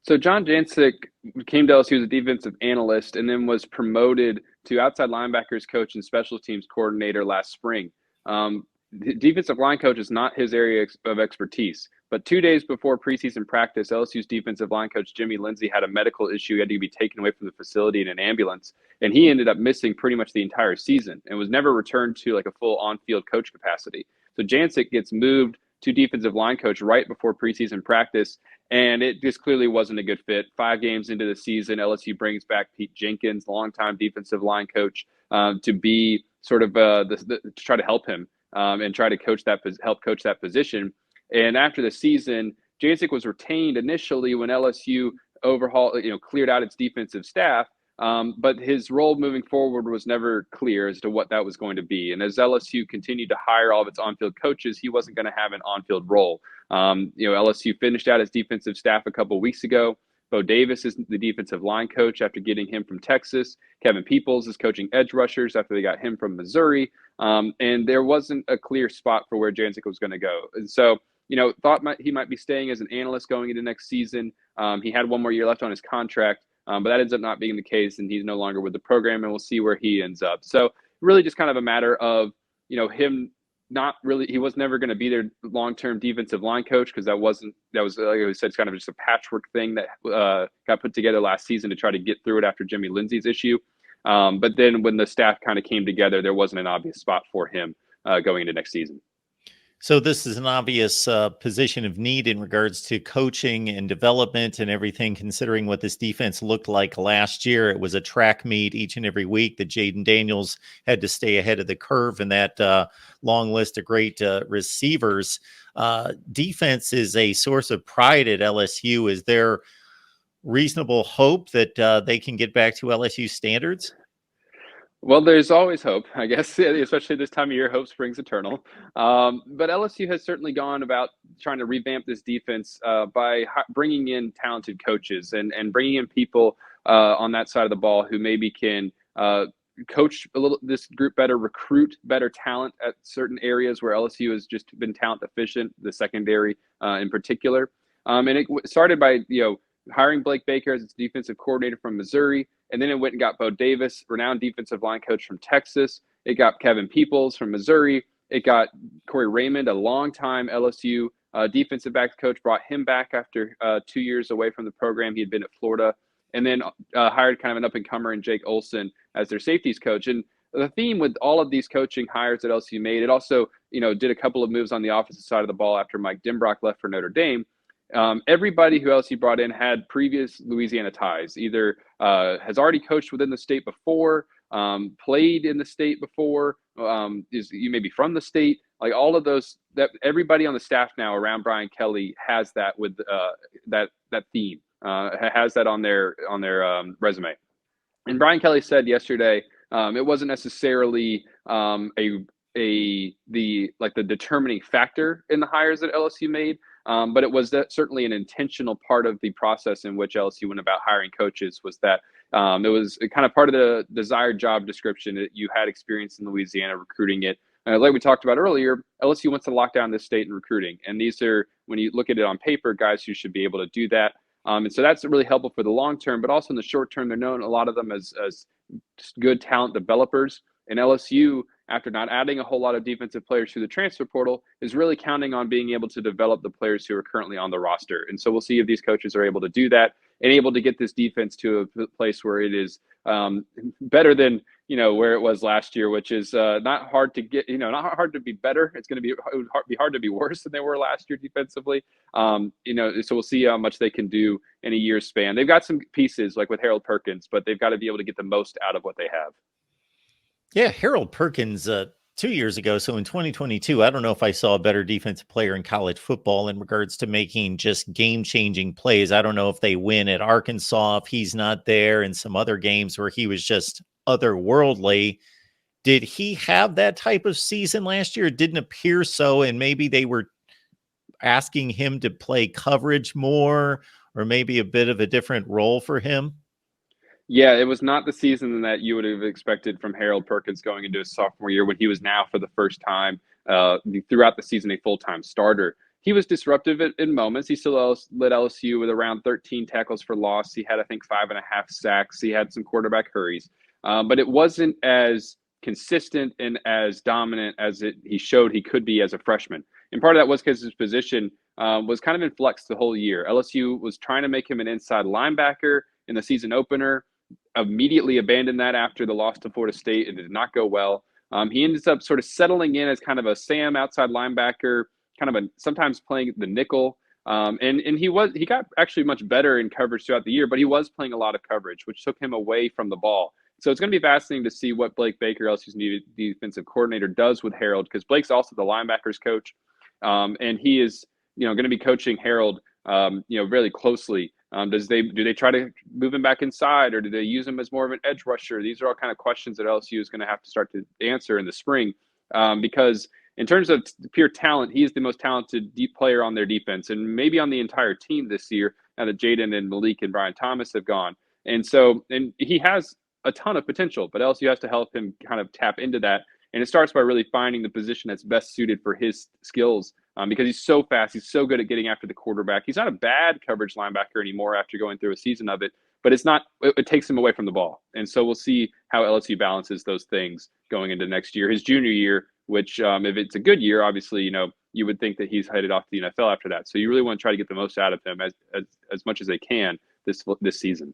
So John Jancek came to LSU as a defensive analyst and then was promoted to outside linebackers coach and special teams coordinator last spring. The defensive line coach is not his area of expertise. But 2 days before preseason practice, LSU's defensive line coach Jimmy Lindsey had a medical issue. He had to be taken away from the facility in an ambulance, and he ended up missing pretty much the entire season and was never returned to like a full on-field coach capacity. So Jancek gets moved to defensive line coach right before preseason practice, and it just clearly wasn't a good fit. 5 games into the season, LSU brings back Pete Jenkins, longtime defensive line coach, to be sort of to try to help him and try to help coach that position. And after the season, Jancek was retained initially when LSU cleared out its defensive staff. But his role moving forward was never clear as to what that was going to be. And as LSU continued to hire all of its on-field coaches, he wasn't going to have an on-field role. LSU finished out his defensive staff a couple of weeks ago. Bo Davis is the defensive line coach after getting him from Texas. Kevin Peoples is coaching edge rushers after they got him from Missouri. And there wasn't a clear spot for where Jancek was going to go. And so, thought he might be staying as an analyst going into next season. He had one more year left on his contract, but that ends up not being the case, and he's no longer with the program, and we'll see where he ends up. So really just kind of a matter of, him not really, he was never going to be their long-term defensive line coach because that was, like I said, it's kind of just a patchwork thing that got put together last season to try to get through it after Jimmy Lindsey's issue. But then when the staff kind of came together, there wasn't an obvious spot for him going into next season. So this is an obvious position of need in regards to coaching and development and everything, considering what this defense looked like last year. It was a track meet each and every week that Jaden Daniels had to stay ahead of the curve in that long list of great receivers. Defense is a source of pride at LSU. Is there reasonable hope that they can get back to LSU standards? Well, there's always hope, I guess, especially this time of year. Hope springs eternal. But LSU has certainly gone about trying to revamp this defense by bringing in talented coaches and bringing in people on that side of the ball who maybe can coach this group better, recruit better talent at certain areas where LSU has just been talent deficient, the secondary in particular. And it started by, hiring Blake Baker as its defensive coordinator from Missouri. And then it went and got Bo Davis, renowned defensive line coach from Texas. It got Kevin Peoples from Missouri. It got Corey Raymond, a longtime LSU defensive backs coach, brought him back after 2 years away from the program. He had been at Florida. And then hired kind of an up-and-comer in Jake Olson as their safeties coach. And the theme with all of these coaching hires that LSU made, it also, did a couple of moves on the offensive side of the ball after Mike Denbrock left for Notre Dame. Everybody who LSU brought in had previous Louisiana ties, either has already coached within the state before, played in the state before, you may be from the state. Like all of those, that everybody on the staff now around Brian Kelly has that with that theme, has that on their resume. And Brian Kelly said yesterday it wasn't necessarily the determining factor in the hires that LSU made. But it was certainly an intentional part of the process in which LSU went about hiring coaches, was that it was kind of part of the desired job description that you had experience in Louisiana recruiting it. Like we talked about earlier, LSU wants to lock down this state in recruiting. And these are, when you look at it on paper, guys who should be able to do that. And so that's really helpful for the long term, but also in the short term, they're known, a lot of them, as good talent developers. And LSU, after not adding a whole lot of defensive players through the transfer portal, is really counting on being able to develop the players who are currently on the roster. And so we'll see if these coaches are able to do that and able to get this defense to a place where it is better than, where it was last year, which is not hard to get, not hard to be better. It would be hard to be worse than they were last year defensively. So we'll see how much they can do in a year's span. They've got some pieces like with Harold Perkins, but they've got to be able to get the most out of what they have. Yeah, Harold Perkins 2 years ago. So in 2022, I don't know if I saw a better defensive player in college football in regards to making just game-changing plays. I don't know if they win at Arkansas, if he's not there, and some other games where he was just otherworldly. Did he have that type of season last year? It didn't appear so, and maybe they were asking him to play coverage more, or maybe a bit of a different role for him. Yeah, it was not the season that you would have expected from Harold Perkins going into his sophomore year, when he was now for the first time throughout the season a full-time starter. he was disruptive in moments. He still led LSU with around 13 tackles for loss. He had, I think, 5.5 sacks. He had some quarterback hurries, but it wasn't as consistent and as dominant as he showed he could be as a freshman. And part of that was because his position was kind of in flux the whole year. LSU was trying to make him an inside linebacker in the season opener, immediately abandoned that after the loss to Florida State. It did not go well. He ends up sort of settling in as kind of a Sam outside linebacker, kind of sometimes playing the nickel. And he got actually much better in coverage throughout the year, but he was playing a lot of coverage, which took him away from the ball. So it's going to be fascinating to see what Blake Baker, LSU's new defensive coordinator, does with Harold, because Blake's also the linebackers coach, and he is going to be coaching Harold really closely. Do they try to move him back inside, or do they use him as more of an edge rusher? These are all kind of questions that LSU is going to have to start to answer in the spring, because in terms of pure talent, he is the most talented deep player on their defense, and maybe on the entire team this year. Now that Jaden and Malik and Brian Thomas have gone, and he has a ton of potential, but LSU has to help him kind of tap into that. And it starts by really finding the position that's best suited for his skills, because he's so fast. He's so good at getting after the quarterback. He's not a bad coverage linebacker anymore after going through a season of it, but it takes him away from the ball. And so we'll see how LSU balances those things going into next year. His junior year, which if it's a good year, obviously, you would think that he's headed off to the NFL after that. So you really want to try to get the most out of him as much as they can this season.